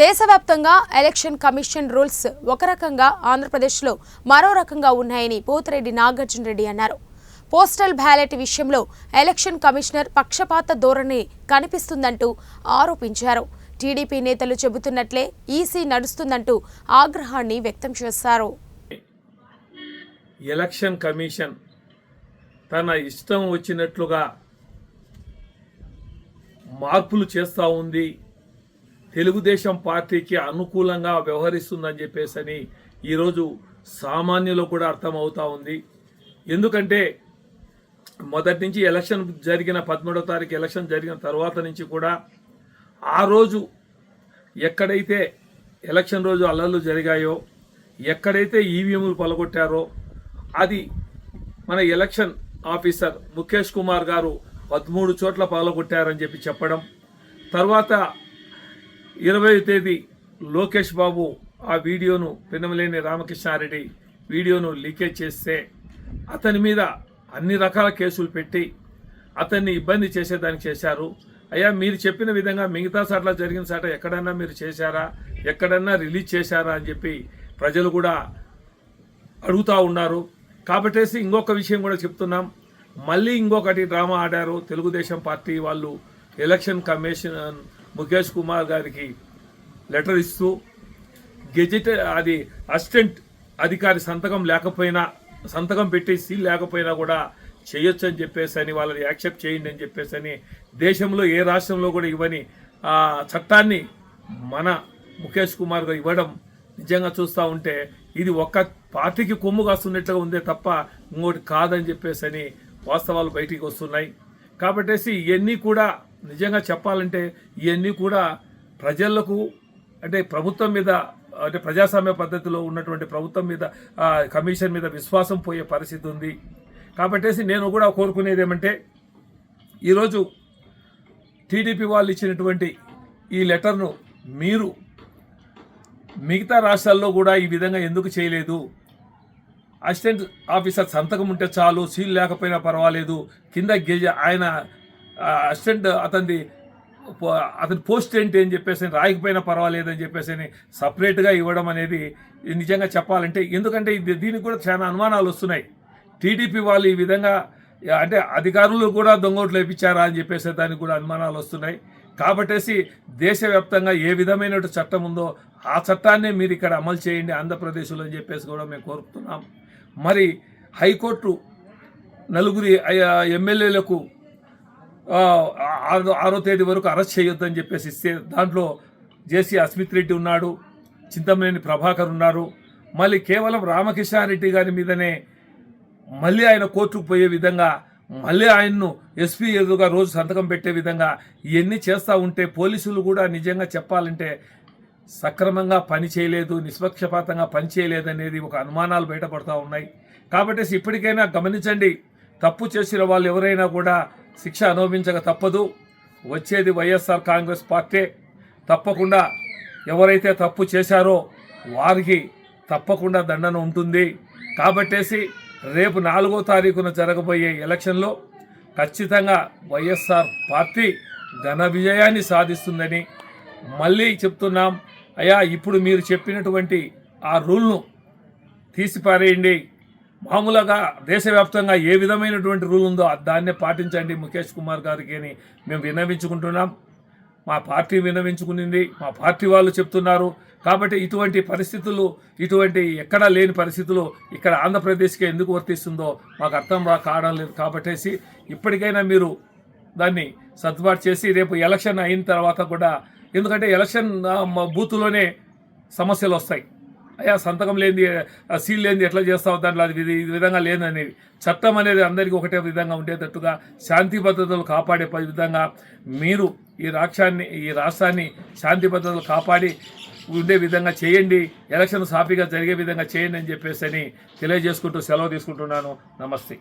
దేశవ్యాప్తంగా election commission rules ఒక రకంగా ఆంధ్రప్రదేశ్లో మరో రకంగా ఉన్నాయని పోతిరెడ్డి నాగార్జున రెడ్డి అన్నారు. పోస్టల్ బ్యాలెట్ విషయంలో ఎలక్షన్ కమిషనర్ పక్షపాత ధోరణి కనిపిస్తుందంటూ ఆరోపించారు. టీడీపీ నేతలు చెబుతున్నట్లే ఈసీ నడుస్తుందంటూ ఆగ్రహాన్ని వ్యక్తం చేశారు. ఎలక్షన్ కమిషన్ తన ఇష్టం వచ్చినట్లుగా మార్పులు చేస్తూ ఉంది, తెలుగుదేశం పార్టీకి అనుకూలంగా వ్యవహరిస్తుందని చెప్పేసి ఈరోజు సామాన్యులు కూడా అర్థమవుతూ ఉంది. ఎందుకంటే మొదటి నుంచి ఎలక్షన్ జరిగిన 13వ తారీఖు ఎలక్షన్ జరిగిన తర్వాత నుంచి కూడా ఆ రోజు ఎక్కడైతే ఎలక్షన్ రోజు అల్లర్లు జరిగాయో, ఎక్కడైతే ఈవీఎంలు పలగొట్టారో అది మన ఎలక్షన్ ఆఫీసర్ ముఖేష్ కుమార్ గారు 13 చోట్ల పగలగొట్టారని చెప్పి చెప్పడం, తర్వాత 20వ తేదీ లోకేష్ బాబు ఆ వీడియోను పిన్నమనేని రామకృష్ణారెడ్డి వీడియోను లీకేజ్ చేస్తే అతని మీద అన్ని రకాల కేసులు పెట్టి అతన్ని ఇబ్బంది చేసేదానికి చేశారు. అయ్యా, మీరు చెప్పిన విధంగా మిగతా సార్లు జరిగిన సాట ఎక్కడన్నా మీరు చేశారా, ఎక్కడన్నా రిలీజ్ చేశారా అని చెప్పి ప్రజలు కూడా అడుగుతూ ఉన్నారు. కాబట్టేసి ఇంకొక విషయం కూడా చెప్తున్నాం, మళ్ళీ ఇంకొకటి డ్రామా ఆడారు తెలుగుదేశం పార్టీ వాళ్ళు. ఎలక్షన్ కమిషన్ ముఖేష్ కుమార్ గారికి లెటర్ ఇస్తూ గెజెట్ అది అసిస్టెంట్ అధికారి సంతకం పెట్టి సీల్ లేకపోయినా కూడా చేయొచ్చు అని చెప్పేసి అని వాళ్ళని యాక్సెప్ట్ చేయండి అని చెప్పేసి అని దేశంలో ఏ రాష్ట్రంలో కూడా ఇవ్వని చట్టాన్ని మన ముఖేష్ కుమార్ గారు ఇవ్వడం నిజంగా చూస్తూ ఉంటే ఇది ఒక్క పార్టీకి కొమ్ము కాస్తున్నట్లుగా ఉందే తప్ప ఇంకోటి కాదని చెప్పేసి అని వాస్తవాలు బయటికి వస్తున్నాయి. కాబట్టేసి ఇవన్నీ కూడా నిజంగా చెప్పాలంటే ఇవన్నీ కూడా ప్రజలకు అంటే ప్రభుత్వం మీద అంటే ప్రజాస్వామ్య పద్ధతిలో ఉన్నటువంటి ప్రభుత్వం మీద కమిషన్ మీద విశ్వాసం పోయే పరిస్థితి ఉంది. కాబట్టేసి నేను కూడా కోరుకునేది ఏమంటే ఈరోజు టీడీపీ వాళ్ళు ఇచ్చినటువంటి ఈ లెటర్ను మీరు మిగతా రాష్ట్రాల్లో కూడా ఈ విధంగా ఎందుకు చేయలేదు? అసిస్టెంట్ ఆఫీసర్ సంతకం ఉంటే చాలు, సీల్ లేకపోయినా పర్వాలేదు, కింద ఆయన అసిస్టెంట్ అతని పోస్ట్ ఏంటి అని చెప్పేసి రాయకపోయినా పర్వాలేదు అని చెప్పేసి సపరేట్గా ఇవ్వడం అనేది నిజంగా చెప్పాలంటే, ఎందుకంటే దీనికి కూడా చాలా అనుమానాలు వస్తున్నాయి. టీడీపీ వాళ్ళు ఈ విధంగా అంటే అధికారులు కూడా దొంగోట్లు వేయించారా అని చెప్పేసి దానికి కూడా అనుమానాలు వస్తున్నాయి. కాబట్టేసి దేశవ్యాప్తంగా ఏ విధమైన చట్టం ఉందో ఆ చట్టాన్నే మీరు ఇక్కడ అమలు చేయండి ఆంధ్రప్రదేశ్లో అని చెప్పేసి కూడా మేము కోరుతున్నాం. మరి హైకోర్టు 4 ఎమ్మెల్యేలకు 6వ తేదీ వరకు అరెస్ట్ చేయొద్దని చెప్పేసి ఇస్తే దాంట్లో జేసీ అస్మిత్ రెడ్డి ఉన్నాడు, చింతమనేని ప్రభాకర్ ఉన్నారు. మళ్ళీ కేవలం రామకృష్ణారెడ్డి గారి మీదనే మళ్ళీ ఆయన కోర్టుకు పోయే విధంగా మళ్ళీ ఆయన్ను ఎస్పీ ఎదురుగా రోజు సంతకం పెట్టే విధంగా ఇవన్నీ చేస్తూ ఉంటే పోలీసులు కూడా నిజంగా చెప్పాలంటే సక్రమంగా పని చేయలేదు, నిష్పక్షపాతంగా పని చేయలేదు అనేది ఒక అనుమానాలు బయటపడుతూ ఉన్నాయి. కాబట్టి ఇప్పటికైనా గమనించండి, తప్పు చేసిన వాళ్ళు ఎవరైనా కూడా శిక్ష అనుభవించక తప్పదు. వచ్చేది వైఎస్ఆర్ కాంగ్రెస్ పార్టీ. తప్పకుండా ఎవరైతే తప్పు చేశారో వారికి తప్పకుండా దండన ఉంటుంది. కాబట్టేసి రేపు 4వ తారీఖున జరగబోయే ఎలక్షన్లో ఖచ్చితంగా వైఎస్ఆర్ పార్టీ ఘన విజయాన్ని సాధిస్తుందని మళ్ళీ చెప్తున్నాం. అయ్యా, ఇప్పుడు మీరు చెప్పినటువంటి ఆ రూల్ను తీసిపారేయండి. మామూలుగా దేశవ్యాప్తంగా ఏ విధమైనటువంటి రూల్ ఉందో దాన్నే పాటించండి ముఖేష్ కుమార్ గారికి అని మేము విన్నవించుకుంటున్నాం. మా పార్టీ విన్నవించుకునింది, మా పార్టీ వాళ్ళు చెప్తున్నారు. కాబట్టి ఇటువంటి పరిస్థితులు, ఇటువంటి ఎక్కడా లేని పరిస్థితులు ఇక్కడ ఆంధ్రప్రదేశ్కే ఎందుకు వర్తిస్తుందో మాకు అర్థం కావడం లేదు. కాబట్టేసి ఇప్పటికైనా మీరు దాన్ని సర్దుబాటు చేసి రేపు ఎలక్షన్ అయిన తర్వాత కూడా, ఎందుకంటే ఎలక్షన్ బూత్లోనే సమస్యలు వస్తాయి. అయ్యా, సంతకం లేనిది, సీల్ లేనిది ఎట్లా చేస్తావు, దాంట్లో అది ఈ విధంగా లేదనేది. చట్టం అనేది అందరికీ ఒకటే విధంగా ఉండేటట్టుగా శాంతి భద్రతలు కాపాడే విధంగా మీరు ఈ రాష్ట్రాన్ని శాంతి భద్రతలు కాపాడి ఉండే విధంగా చేయండి, ఎలక్షన్ సాఫీగా జరిగే విధంగా చేయండి అని చెప్పేసి తెలియజేసుకుంటూ సెలవు తీసుకుంటున్నాను. నమస్తే.